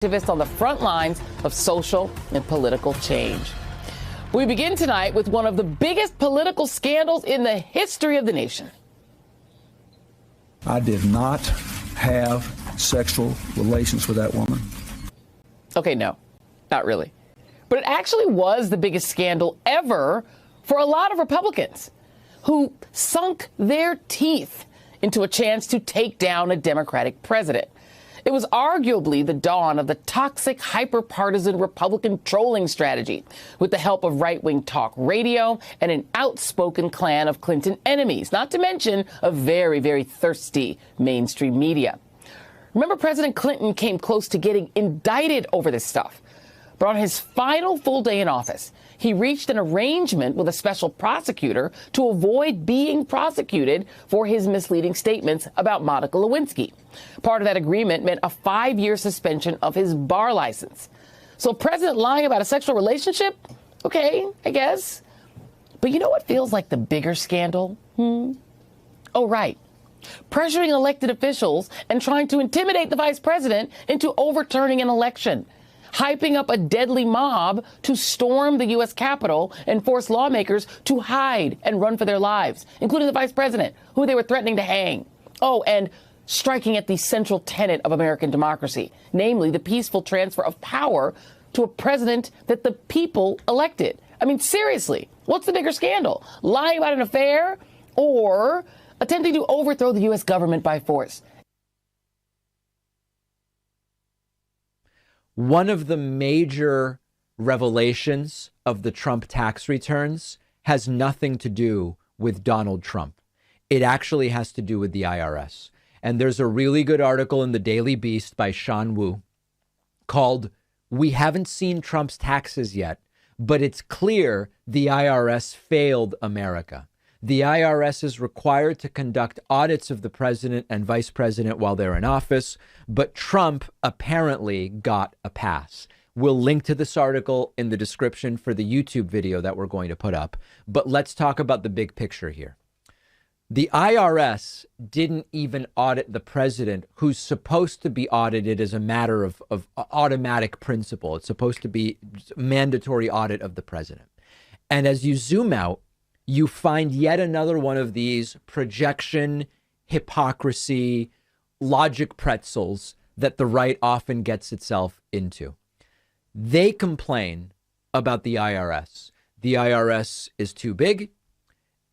activists on the front lines of social and political change. We begin tonight with one of the biggest political scandals in the history of the nation. I did not have sexual relations with that woman. Okay, no, not really. But it actually was the biggest scandal ever for a lot of Republicans who sunk their teeth into a chance to take down a Democratic president. It was arguably the dawn of the toxic, hyper-partisan Republican trolling strategy with the help of right-wing talk radio and an outspoken clan of Clinton enemies, not to mention a very, very thirsty mainstream media. Remember, President Clinton came close to getting indicted over this stuff. But on his final full day in office, he reached an arrangement with a special prosecutor to avoid being prosecuted for his misleading statements about Monica Lewinsky. Part of that agreement meant a 5-year suspension of his bar license. So president lying about a sexual relationship? Okay, I guess. But you know what feels like the bigger scandal? Oh, right. Pressuring elected officials and trying to intimidate the vice president into overturning an election. Hyping up a deadly mob to storm the U.S. Capitol and force lawmakers to hide and run for their lives, including the vice president, who they were threatening to hang. Oh, and striking at the central tenet of American democracy, namely the peaceful transfer of power to a president that the people elected. I mean, seriously, what's the bigger scandal? Lying about an affair or attempting to overthrow the U.S. government by force? One of the major revelations of the Trump tax returns has nothing to do with Donald Trump. It actually has to do with the IRS. And there's a really good article in the Daily Beast by Sean Wu called "We Haven't Seen Trump's Taxes Yet, but it's clear the IRS failed America." The IRS is required to conduct audits of the president and vice president while they're in office, but Trump apparently got a pass. We'll link to this article in the description for the YouTube video that we're going to put up. But let's talk about the big picture here. The IRS didn't even audit the president, who's supposed to be audited as a matter of automatic principle. It's supposed to be mandatory audit of the president. And as you zoom out, you find yet another one of these projection, hypocrisy, logic pretzels that the right often gets itself into. They complain about the IRS. The IRS is too big,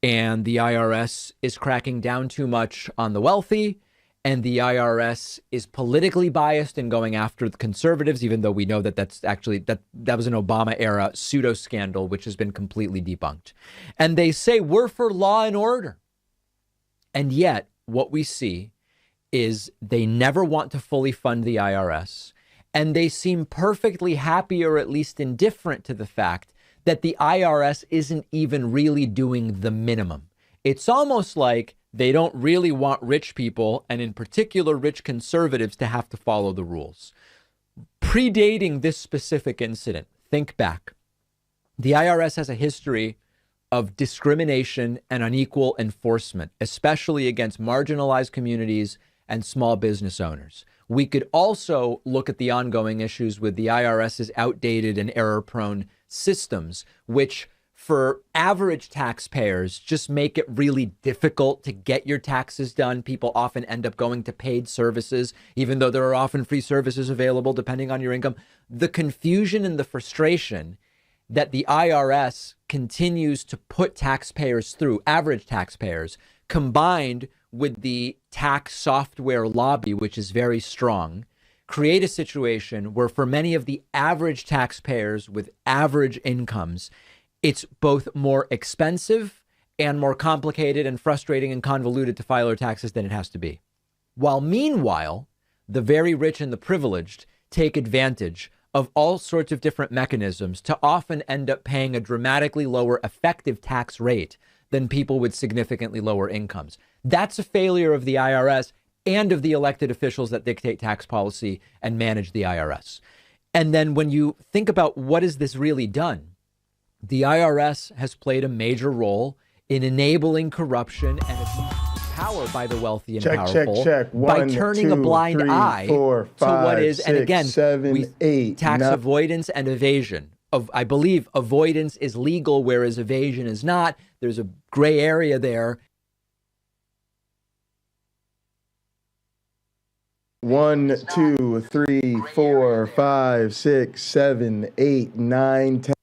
and the IRS is cracking down too much on the wealthy, and the IRS is politically biased and going after the conservatives, even though we know that that's actually that was an Obama era pseudo scandal, which has been completely debunked. And they say we're for law and order. And yet what we see is they never want to fully fund the IRS. And they seem perfectly happy, or at least indifferent, to the fact that the IRS isn't even really doing the minimum. It's almost like they don't really want rich people, and in particular rich conservatives, to have to follow the rules. Predating this specific incident, think back. The IRS has a history of discrimination and unequal enforcement, especially against marginalized communities and small business owners. We could also look at the ongoing issues with the IRS's outdated and error-prone systems, which for average taxpayers just make it really difficult to get your taxes done. People often end up going to paid services, even though there are often free services available depending on your income. The confusion and the frustration that the IRS continues to put taxpayers through, average taxpayers, combined with the tax software lobby, which is very strong, create a situation where for many of the average taxpayers with average incomes, it's both more expensive and more complicated and frustrating and convoluted to file their taxes than it has to be. While meanwhile, the very rich and the privileged take advantage of all sorts of different mechanisms to often end up paying a dramatically lower effective tax rate than people with significantly lower incomes. That's a failure of the IRS and of the elected officials that dictate tax policy and manage the IRS. And then when you think about what has this really done, the IRS has played a major role in enabling corruption and power by the wealthy and check, powerful check. by One, turning a two, blind three, eye four, to what five, is, and six, again, seven, eight, tax nine. avoidance and evasion. I believe avoidance is legal, whereas evasion is not. There's a gray area there. 1, 2, 3, 4, 5, 6, 7, 8, 9, 10.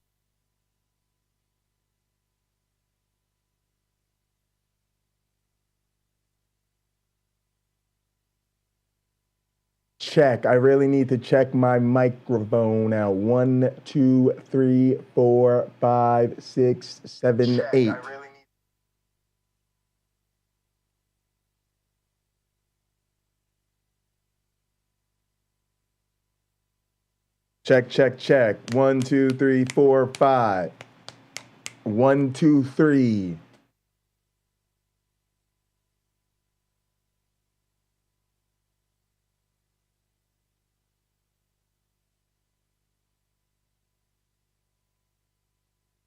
Check. I really need to check my microphone out. 1, 2, 3, 4, 5, 6, 7, 8. Check, check, check. 1, 2, 3, 4, 5. 1, 2, 3.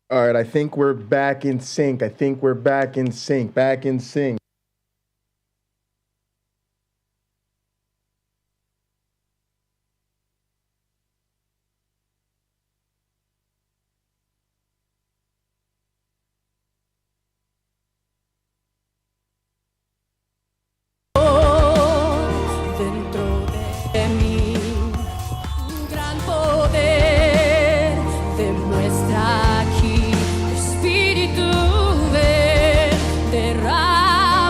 All right, I think we're back in sync. I think we're back in sync. Back in sync. Dentro de mí, un gran poder demuestra aquí. Espíritu, ven, derrámate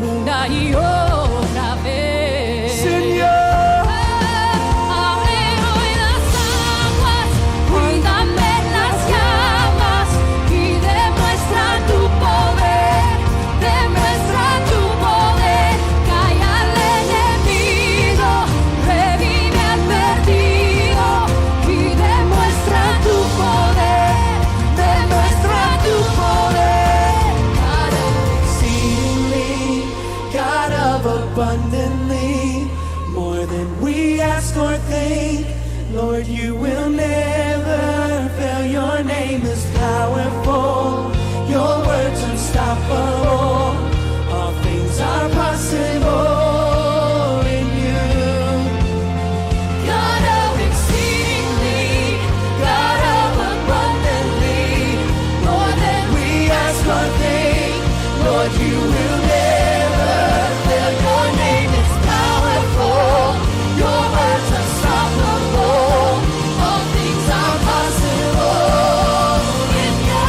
una y otra vez. Señor. Abre hoy las aguas, cuídame las llamas y demuestra tu poder, demuestra tu poder. Calla al enemigo, revive al perdido y demuestra tu poder, demuestra tu poder. God of exceedingly, God of abundantly, more than we ask or think. Lord, you will never fail. Your name is powerful. Your words unstoppable. All things are possible in you. God of exceedingly, God of abundantly, more than we ask or think. Lord, you will never fail. Your name is powerful. Your words unstoppable. All things are possible in you.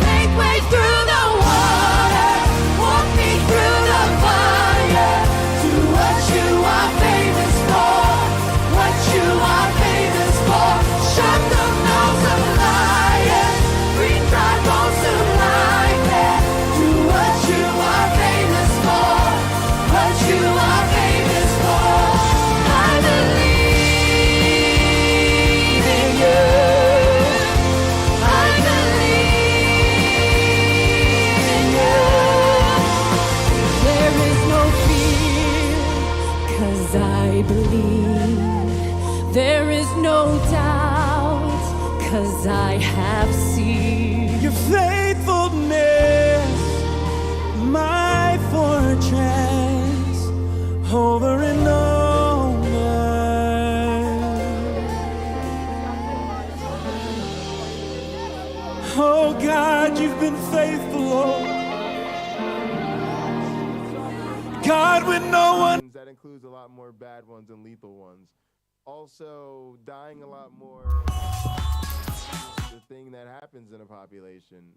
Make way through the water, walk me through the fire. Do what you are famous for, what you are famous for. Shut the mouths of lions, bring dry bones to life. Do what you are famous for, what you are famous for. I believe in you. I believe in you. There is no fear, 'cause I believe. There is no doubt, 'cause I have seen your faithfulness, my fortress, over and over. Oh God, you've been faithful, Lord. God, when no one. That includes a lot more bad ones and lethal ones. Also, dying a lot more. The thing that happens in a population,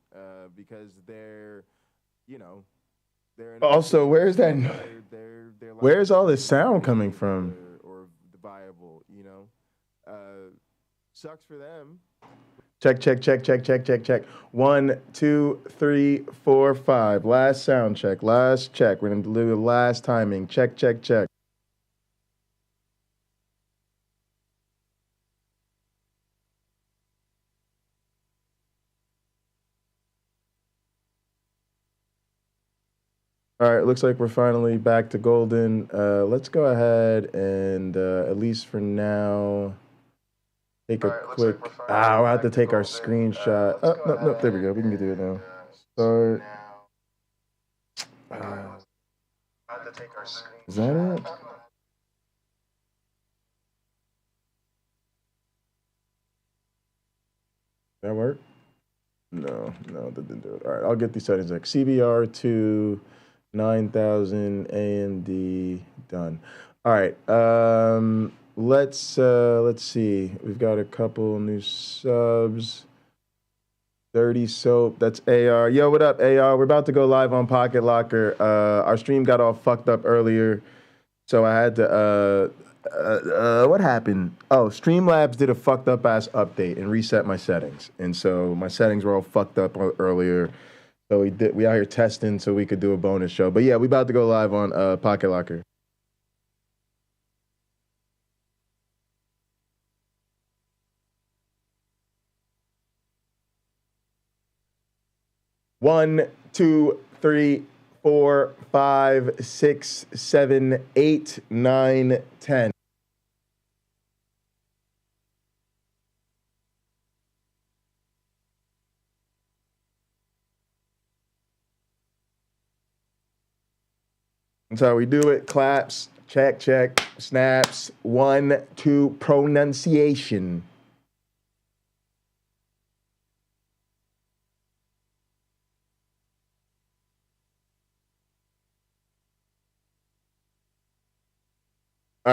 because they're, you know, they're. Also, where's that? Where's all this sound coming from? Or viable, you know, sucks for them. Check, check, check, check, check, check, check. 1, 2, 3, 4, 5. Last sound check. Last check. We're gonna do the last timing. Check, check, check. All right, looks like we're finally back to golden. Let's go ahead and, at least for now, take a quick. We'll have to take our screenshot. Oh, no, there we go. We can do it now. Start. Is that it? That work? No, that didn't do it. All right, I'll get these settings like CBR to 9,000 AMD done. All right, let's see. We've got a couple new subs. Dirty Soap, that's AR. Yo, what up, AR? We're about to go live on Pocket Locker. Our stream got all fucked up earlier, so I had to, what happened? Oh, Streamlabs did a fucked up ass update and reset my settings. And so my settings were all fucked up earlier. So we out here testing so we could do a bonus show. But yeah, we about to go live on Pocket Locker. One, two, three, 4, 5, 6, 7, 8, 9, 10. That's how we do it. Claps, check, snaps. 1, 2, pronunciation.